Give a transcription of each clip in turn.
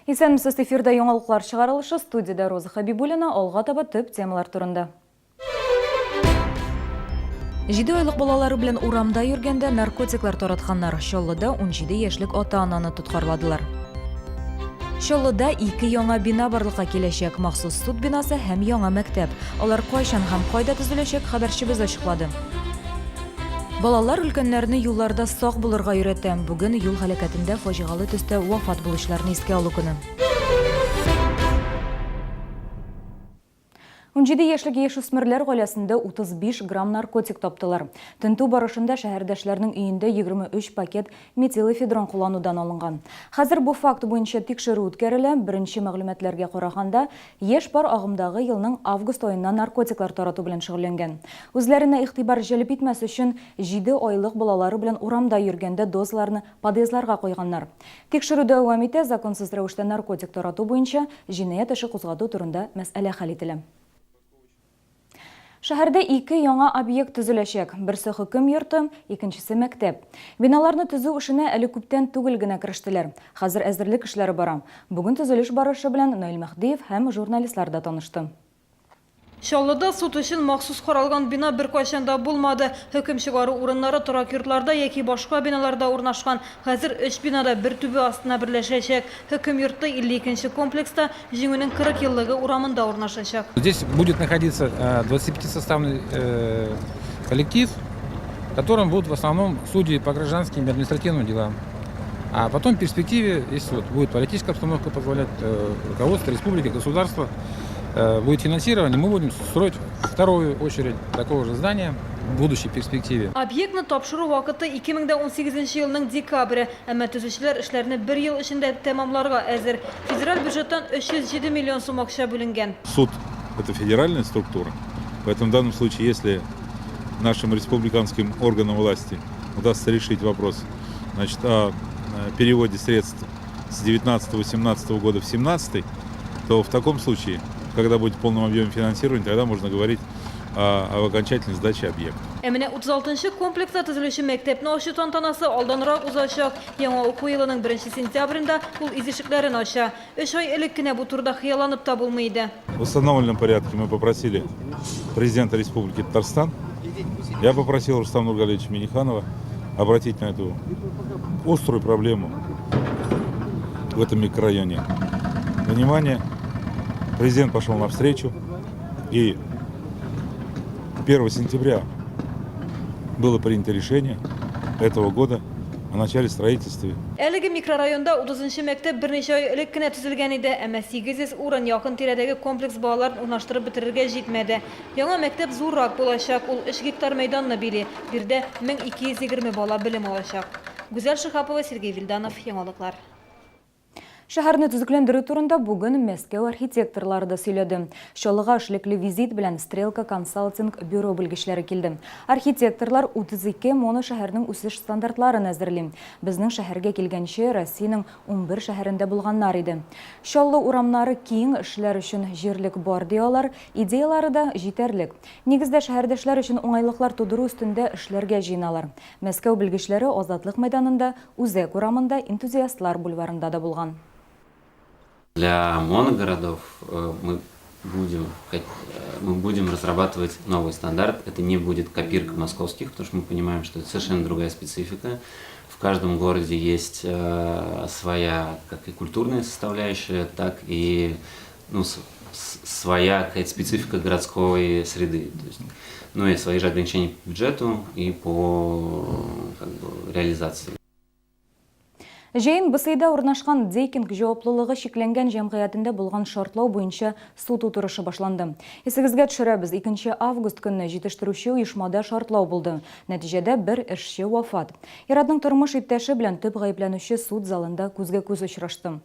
Исәнмесез, эфирда яңалыклар чыгарылышы, студияда Роза Хабибуллина, алга таба төп темалар турында. 7 айлык балалары белән урамда йөргәндә наркотиклар таратканнар. Чаллыда 17 яшьлек ата-ананы тоткарладылар. Чаллыда 2 яңа бина барлыкка киләчәк, махсус суд бинасы һәм яңа мәктәп. Алар кайчан һәм кайда төзеләчәк, хәбәрчебез ачыклады. Балалар өлкәннәрне юлларда сак булырга өйрәтә. Бүген юл һәлакәтендә фаҗигале төстә вафат булучыларны искә алу көне. 17 яшьлек яшүсмерләр гаиләсендә 35 грамм наркотик таптылар. Тинту барышында шәһәрдәшләрнең өендә 23 пакет метилэфедрон кулланудан алынган. Хәзер бу факт буенча тикшерү үткәрелә. Беренче мәгълүматларга караганда, яшь пар агымдагы елның август аеннан наркотиклар тарату белән шөгыльләнгән. Үзләренә игътибар җәлеп итмәс өчен 7 айлык балалары белән урамда йөргәндә дозаларны подъездларга куйганнар. Тикшерү дәвам итә, законсыз рәвештә наркотик тарату буенча җинаять эше кузгату турында мәсьәлә хәл ителә. Шәһәрдә 2 яңа объект төзеләчәк. Берсе хөкем йорты, икенчесе мәктәп. Биналарны төзү эшенә әле күптән түгел генә керештеләр. Хәзер әзерлек эшләре бара. Бүген төзелеш барышы белән Наил Мәхдиев һәм журналистлар да танышты. Чаллыда суд өчен махсус каралган бина бер кайчанда булмады. Хөкем чыгару урыннары торак йортларда яки башка биналарда урнашкан. Хәзер 3 бинада бер түбе астына берләшәчәк. Хөкем йорты 52-нче комплекста җиңүнең 40 еллыгы урамында урнашачак. Здесь будет находиться 25-составный коллектив, в котором будут в основном судьи по гражданским и административным делам. А потом в перспективе, если будет политическая обстановка позволять, руководство республики, государства, будет финансирование, мы будем строить вторую очередь такого же здания в будущей перспективе. Объектны тапшыру вакыты 2018 елның декабре, әмма төзүчеләр эшләрне 1 ел эчендә тәмамларга әзер. Федераль бюджеттан 307 миллион сум акча бүленгән. Суд – это федеральная структура, поэтому в данном случае, если нашим республиканским органам власти удастся решить вопрос, значит, о переводе средств с 19-18 года в 17, то в таком случае, когда будет в полном объеме финансирования, тогда можно говорить о окончательной сдаче объекта. Әміне 36-нчы комплекста төзелүче мәктәпне ачу тантанасы алданрак узачак. Яңа уку елының 1 сентябрендә ул изишекләрен ача. 3 ай элек кенә бу турыда хыялланып та булмый иде. В установленном порядке мы попросили президента Республики Татарстан, я попросил Рустама Нургалевича Миниханова обратить на эту острую проблему в этом микрорайоне внимание. Президент пошел навстречу, и 1 сентября было принято решение этого года о начале строительства. Әлеге микрорайонда 30-нчы мәктәп берничә ай элек кенә төзелгән иде, әмма 800 урын якын тирәдәге комплекс балаларын урнаштырып бетерергә җитмәде. Яңа мәктәп зуррак булачак, ул 3 гектар мәйданны били. Бирдә 1220 бала белем алачак. Гүзәл Шихапова, Сергей Вильданов, яңалыклар. Шәһәрне төзекләндерү турында бүген Мәскәү архитекторлары да сөйләде. Чаллыга эшлекле визит белән Стрелка консалтинг бюро белгечләре килде. Архитекторлар 32 моно шәһәрнең үсеш стандартларын әзерли. Безнең шәһәргә килгәнче Россиянең 11 шәһәрендә булганнар иде. Чаллы урамнары киң эшләр өчен җирлек бар диялар, идеялары да җитәрлек. Нигездә шәһәрдәшләр өчен уңайлыклар тудыру үстендә эшләргә җыйналар. Мәскәү белгечләре Азатлык мәйданында, Үзәк урамында, энтузиастлар бульварында да булган. Для моногородов мы будем разрабатывать новый стандарт. Это не будет копирка московских, потому что мы понимаем, что это совершенно другая специфика. В каждом городе есть своя как и культурная составляющая, так и своя какая-то специфика городской среды. То есть, и свои же ограничения по бюджету и по реализации. Җәен Бысыйда урнашкан Дейкинг җаваплылыгы шикләнгән җәмгыятендә булган шартлау буенча суд утырышы башланды. Исегезгә төшерәбез, 2 август көнне җитештерүче оешмада шартлау булды. Нәтиҗәдә бер эшче вафат. Иратның тормыш иптәше белән төп гаепләнүче суд залында күзгә-күз очрашты.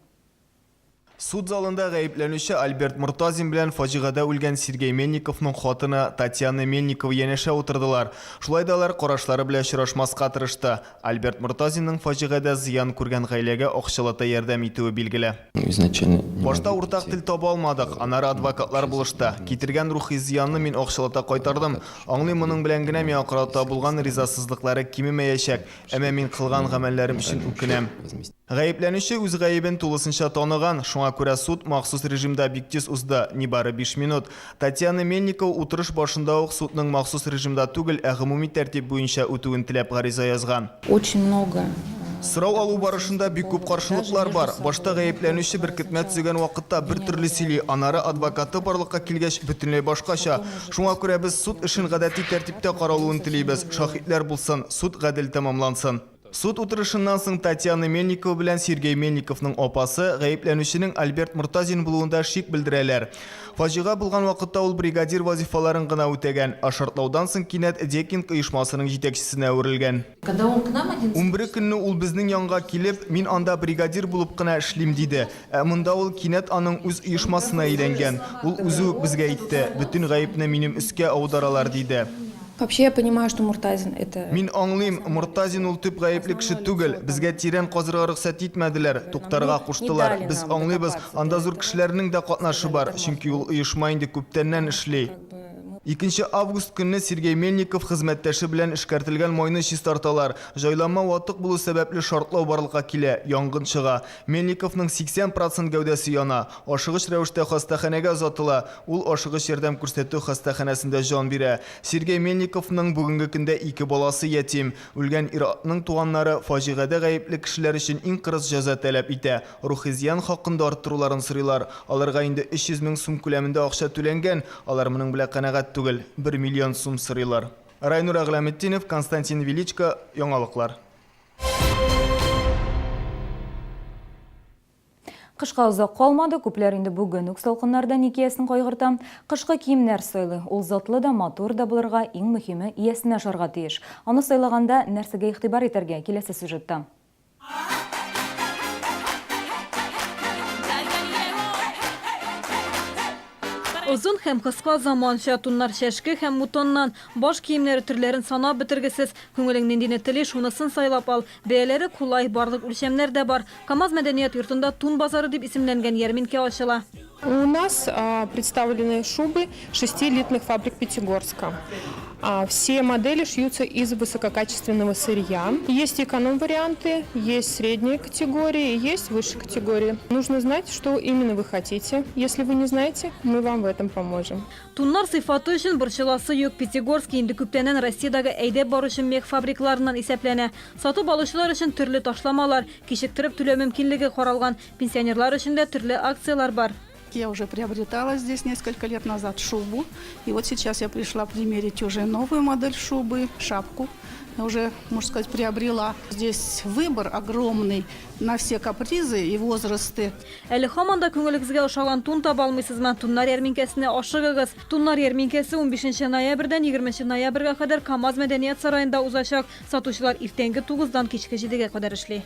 Суд залында гаепләнүче Альберт Муртазин белән фаҗигада үлгән Сергей Мельниковның хатыны Татьяна Мельникова янәшә утырдылар. Шулай да алар карашлары белән очрашмаска тырышты. Альберт Муртазинның фаҗигада зыян күргән гаиләгә акчалата ярдәм итүе билгеле. Башта уртак тел таба алмадык, аннары адвокатлар булышты. Китергән рухи зыянны мин акчалата кайтардым. Аңлыйм, моның белән генә миңа карата булган ризасызлыклары кимемәячәк, әмма мин кылган гамәлләрем өчен үкенәм. Гаепләнүче үз гаебен тулысынча таныган, шуңа күрә суд махсус режимда бик тиз узды, нибары 5 минут. Татьяна Мельникова утырыш башында ук судның махсус режимда түгел, ә гомуми тәртип буенча үтүен теләп гариза язган. Очень много. Сорау алу барышында бик күп каршылыклар бар. Башта гаепләнүче беркетмә төзегән вакытта бер төрле сөйли, анары адвокаты барлыкка килгәч бөтенләй башкача. Шуңа күрә без суд эшен гадәти тәртиптә каралуын телибез. Шаһитлар булсын, суд гадел тәмамлансын. Суд утырышыннан соң Татьяна Мельникова белән Сергей Мельниковның апасы гаепләнүченең Альберт Муртазин булуында шик белдерәләр. Фаҗига булган вакытта ул бригадир вазифаларын гына үтәгән, а шартлаудан соң кинәт Декинг оешмасының җитәкчесенә әверелгән. 11 көнне ул безнең янга килеп, мин анда бригадир булып кына эшлим диде. Ә монда ул кинәт аның үз оешмасына әйләнгән. Ул үзе безгә әйтте, бөтен гаепне минем өскә аударалар диде. Вообще я понимаю, что Муртазин это... Мин аңлыйм, Муртазин ул төп гаепле кеше түгел. Безгә тирән казырга рөхсәт итмәделәр, туктарга куштылар. Без аңлыйбыз, анда зур кешеләрнең дә катнашы бар, чөнки ул оешма инде күптәннән эшли. 2 август көнне Сергей Мельников хезмәттәше белән эшкәртелгән майны чистарталар. Җайланма ватык булу сәбәпле шартлау барлыкка килә, янгын чыга. Мельниковның 80% гәүдәсе яна. Ашыгыч рәвештә хастаханәгә озатыла. Ул ашыгыч ярдәм күрсәтү хастаханәсендә җан бирә. Сергей Мельниковның бүгенге көндә 2 баласы ятим. Үлгән ир-атның туганнары фаҗигадә гаепле кешеләр өчен иң кырыс җәза таләп итә. Рухи зыян хакында арттыруларын сорыйлар. Аларга инде 300 мең сум күләмендә акча түләнгән. Алар моның белән канәгать түгел, 1 миллион сум сорыйлар. Райнур Агламетдинов, Константин Величко, яңалыклар. Кышка узак калмады, күпләр инде бүген үк салкыннардан икәсен кайгырта. Кышкы киемнәр сайлый. Ул затлы да, матур да булырга, иң мөһиме иясенә ашарга тиеш. Аны сайлаганда нәрсәгә игътибар итәргә киләсе сюжетта. Uzun һәм кыска заманча туннар шәшке һәм мутоннан баш киемнәре төрләрен санап бетергесез. Күңелең ниндине тели, шунысын сайлап ал. Бәяләре кулай, барлык үлчәмнәр дә бар. КамАЗ мәдәният йортында Тун базары дип исемләнгән ярминкә ачыла. У нас представлены шубы 6 элитных фабрик Пятигорска. Все модели шьются из высококачественного сырья. Есть эконом-варианты, есть средние категории, есть высшие категории. Нужно знать, что именно вы хотите. Если вы не знаете, мы вам в этом поможем. Туннар сыйфаты өчен борчыласы юк. Пятигорский инде күптәннән Россиядәге әйдәп баручы мех фабрикаларыннан исәпләнә. Сатып алучылар өчен төрле ташламалар, кичектереп түләү мөмкинлеге каралган. Пенсионерлар өчен дә төрле акциялар бар. Я уже приобретала здесь несколько лет назад шубу. И вот сейчас я пришла примерить уже новую модель шубы, шапку. Я уже, можно сказать, приобрела. Здесь выбор огромный на все капризы и возрасты. Әле һаман да күңелегезгә ошаган тун таба алмыйсызмы? Туннар ярминкәсенә ашыгыгыз. Туннар ярминкәсе 15 ноябрьдән 20 ноябрьгә кадәр КамАЗ мәдәният сараенда узачак. Сатучылар иртәнге 9-дан кичке 7-гә кадәр эшли.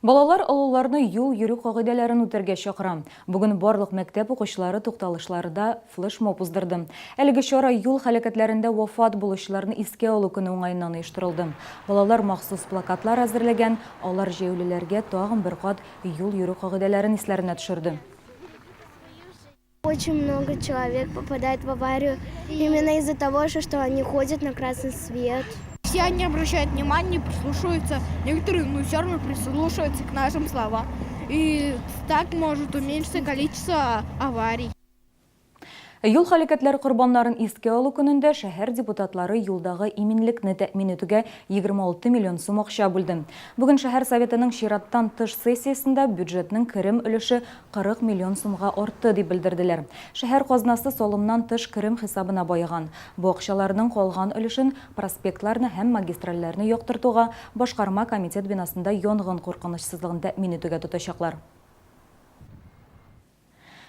Балалар олыларны юл йөрү кагыйдәләрен үтәргә чакыра. Бүген барлык мәктәп укучылары тукталышларында флешмоб уздырды. Әлеге чара юл һәлакәтләрендә вафат булучыларны искә алу көне уңаеннан оештырылды. Балалар махсус плакатлар әзерләгән, алар җәяүлеләргә тагын бер кат юл йөрү кагыйдәләрен исләренә төшерде. Очень много человек попадает в аварию именно из-за того, что они ходят на красный свет. Все они обращают внимание, прислушиваются. Некоторые, все равно прислушиваются к нашим словам. И так может уменьшиться количество аварий. Юл һәлакәтләре корбаннарын искә алу көнендә шәһәр депутатлары юлдагы иминлекне тәэмин итүгә 26 миллион сум акча бүлде. Бүген шәһәр советының чираттан тыш сессиясендә бюджетның керем өлеше 40 миллион сумга артты дип белдерделәр. Шәһәр казнасы салымнан тыш керем хисабына байыган. Бу акчаларның калган өлешен проспектларны һәм магистральләрне яктыртуга башкарма комитет бинасында янгын куркынычсызлыгын тәэмин итүгә тотачаклар.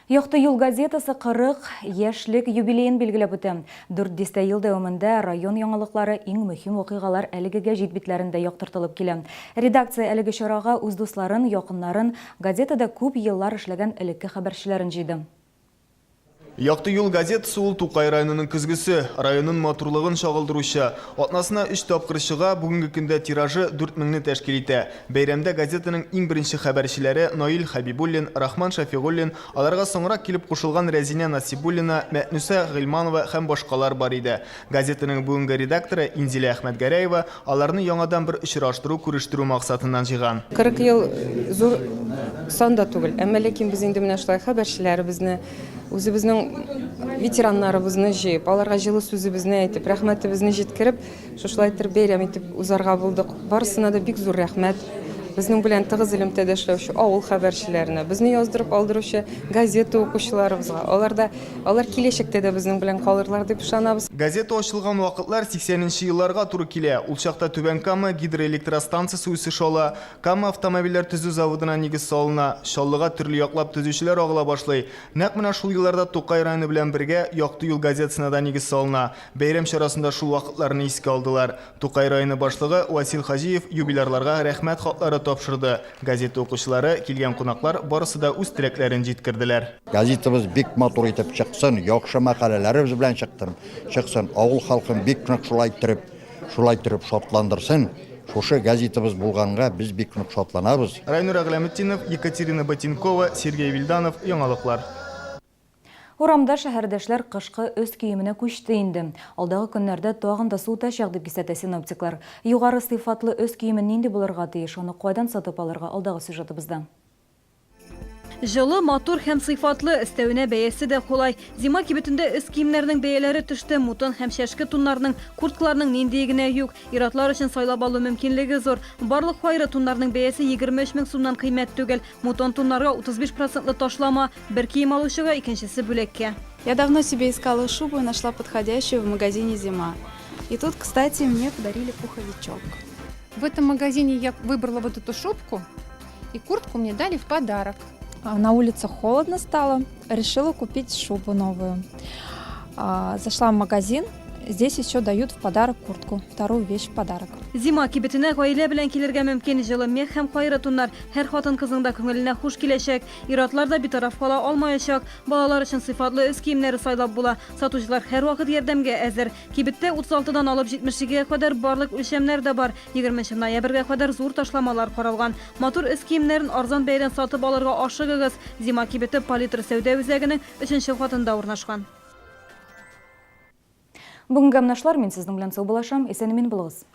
Якты юл газетасы 40 яшьлек юбилейын билгеләп үтә. 400 ел дәвамында район яңалыклары иң мөһим вакыйгалар әлегегә җитбитләрендә яктыртылып килә. Редакция әлеге чарага үз дусларын, якыннарын, газетада күп еллар эшләгән элекке хәбәрчеләрен җыйды. Яқты юл газетасы ул Тукай районының күзгісі, районның матурлығын шағылдырушы. Атнасына 3 тапқыр шыға, бүгінгі күнде тиражы 4000-ні тәшкил итә. Бәйрәмдә газетаның иң беренче хәбәрчеләре Наил Хабибуллин, Рахман Шафигуллин, аларга соңрак килеп кушылган Рәзинә Насибуллина, Мәтнүсә Гыйлманова һәм башкалар бар иде. Газетаның бүгенге редакторы Инзилә Әхмәтгәрәева аларны яңадан бер очраштыру, күрештіру максатыннан җыйган. 40 ел зур санда түгел, әмма ләкин без инде менә шулай хәбәрчеләребезне, үзебезнең ветераннарыбызны җыеп, аларга җылы сүзебезне әйтеп, рәхмәтебезне җиткереп, шулай итеп бәйрәм итеп узарга булдык. Барысына да бик зур рәхмәт. Безнең белән тыгыз элемтәдә эшләүче авыл хәбәрчеләренә, безне яздырып алдыручы газета укучыларыбызга, алар киләчәктә дә безнең белән калырлар дип ышанабыз. Газета ачылган вакытлар 80нче елларга туры килә. Ул чакта Түбән Кама гидроэлектростанциясе үсеш ала, Кама автомобильләр төзү заводына нигез салына, Шаллыга төрле яклап төзүчеләр агыла башлый. Нәкъ менә шул елларда Тукай районы белән бергә Якты юл газетасына да нигез салына. Бәйрәм чарасында шул вакытларны искә алдылар. Тукай районы башлыгы Васил Хаҗиев юбилярларга рәхмәт хатлары тапшырды. Газета укучылары, килгән кунаклар барысы да үз теләкләрен җиткерделәр. Газетабыз бик матур итеп чыксын, яхшы мәкаләләребез белән чыксын, авыл халкын бик нык шулай итеп шатландырсын. Шушы газетабыз булганга без бик нык шатланабыз. Райнур Агләметдинов, Екатерина Ботинкова, Сергей Вильданов, яңалыклар. Урамда шәһәрдәшләр кышкы өс киеменә күчте инде. Алдагы көннәрдә тагын да су утачак дип кисәтә синоптиклар. Югары сыйфатлы өс киемен нинди булырга тиеш, аны кайдан сатып алырга алдагы сюжетыбызда. Жылы, матур һәм сыйфатлы өстәвенә бәясе дә кулай. Зима кибетендә өс киемнәрнең бәяләре төште. Мутын һәм шәшке туннарның, курткаларның нинди генә юк. Иратлар өчен сайлап алу мөмкинлеге зур. Барлык хайры туннарның бәясе 23 000 сумнан кыйммәт түгел. Мутон туннарга 35% ташлама, бер кием алучыга икенчесе бүләккә. Я давно себе искала шубу и нашла подходящую в магазине «Зима». И тут, кстати, мне подарили пуховичок. В этом магазине я выбрала вот эту шубку, и куртку мне дали в подарок. На улице холодно стало, решила купить шубу новую. Зашла в магазин, здесь еще дают в подарок куртку, вторую вещь в подарок. Зима кибетенә гаилә белән килергә мөмкин. Жылы мех һәм хайры туннар һәр хатын кызның да күңеленә хуш киләчәк. Иратлар да битараф кала алмаячак. Балалар өчен сыйфатлы өс киемнәре сайлап була. Сатучылар һәр вакыт ярдәмгә әзер. Кибеттә 36дан алып 72гә кадәр барлык үлчәмнәр дә бар. 20 ноябрьгә кадәр зур ташламалар каралган. Матур өс киемнәрен арзан бәядән сатып алырга ашыгыгыз. Зима кибете Палитр сәүдә үзәгенең 3нче хатында урнашкан. Бүгенге менә шулар, мин сезнең белән сау булашам, исән-имин булыгыз.